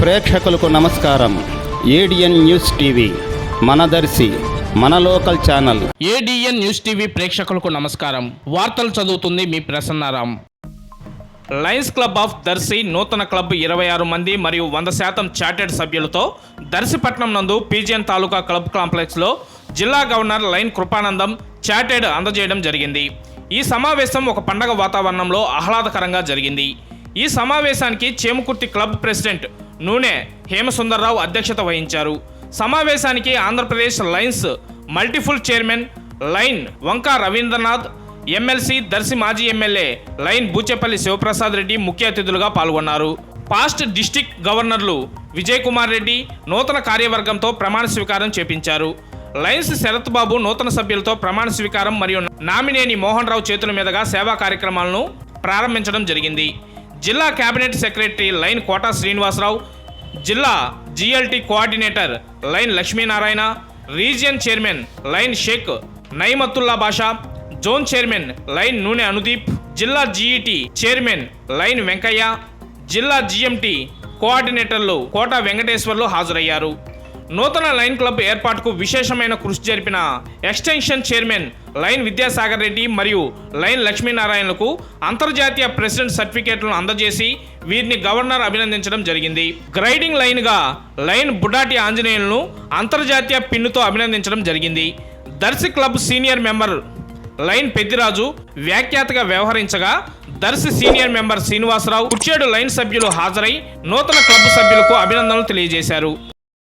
ప్రేక్షకులకు నమస్కారం. ADN news TV మన దర్శి మన local channel. ADN news TV ప్రేక్షకులకు నమస్కారం. వార్తలు చదువుతుంది మీ Prasannaram. Lions club of Darsi నూతన క్లబ్ 26 మంది మరియు 100% చార్టెడ్ సభ్యులతో దర్శిపట్నం నందు పీజిఎన్ తాలూకా క్లబ్ కాంప్లెక్స్లో జిల్లా గవర్నర్ లైన్ కృపానందం చార్టెడ్ అందజేయడం జరిగింది. ఈ సమావేశం ఒక పండగ వాతావరణంలో ఆహ్లాదకరంగా జరిగింది. ఈ సమావేశానికి చేమకుర్తి క్లబ్ ప్రెసిడెంట్ నూనె హేమసుందర్రావు అధ్యక్షత వహించారు. సమావేశానికి Andhra Pradesh Lions multiple chairman Lion Vanka Ravindranath, MLC Darsi మాజీ ఎమ్మెల్యే లైన్ బూచేపల్లి శివప్రసాద్ రెడ్డి ముఖ్య అతిథులుగా పాల్గొన్నారు. పాస్ట్ డిస్టిక్ గవర్నర్లు విజయ్ కుమార్ రెడ్డి నూతన కార్యవర్గంతో ప్రమాణ స్వీకారం చేపించారు. లయన్స్ శరత్ బాబు నూతన సభ్యులతో ప్రమాణ స్వీకారం మరియు నామినేని మోహన్ రావు చేతుల మీదుగా సేవా కార్యక్రమాలను ప్రారంభించడం జరిగింది. జిల్లా cabinet secretary Lion Kota Srinivasarao, జిల్లా GLT coordinator Lion Lakshminarayana, region chairman Lion Shaik Naimatullah Basha, zone chairman Lion Nune Anudeep, జిల్లా జీఈటీ చైర్మన్ లైన్ వెంకయ్య, జిల్లా జిఎంటీ కోఆర్డినేటర్లు కోట వెంకటేశ్వర్లు హాజరయ్యారు. నూతన లైన్ క్లబ్ ఏర్పాటుకు విశేషమైన కృషి జరిపిన extension chairman line Vidyasagar Reddy మరియు లైన్ లక్ష్మీనారాయణలకు అంతర్జాతీయ ప్రెసిడెంట్ సర్టిఫికేట్లను అందజేసి వీరిని గవర్నర్ అభినందించడం జరిగింది. గ్రైడింగ్ లైన్గా లైన్ బుడ్డాటి ఆంజనేయులను అంతర్జాతీయ పిన్నుతో అభినందించడం జరిగింది. Darsi club senior member Lion Peddiraju వ్యాఖ్యాతగా వ్యవహరించగా Darsi senior member Srinivasarao, Kurichedu Lion సభ్యులు హాజరై నూతన క్లబ్ సభ్యులకు అభినందనలు తెలియజేశారు.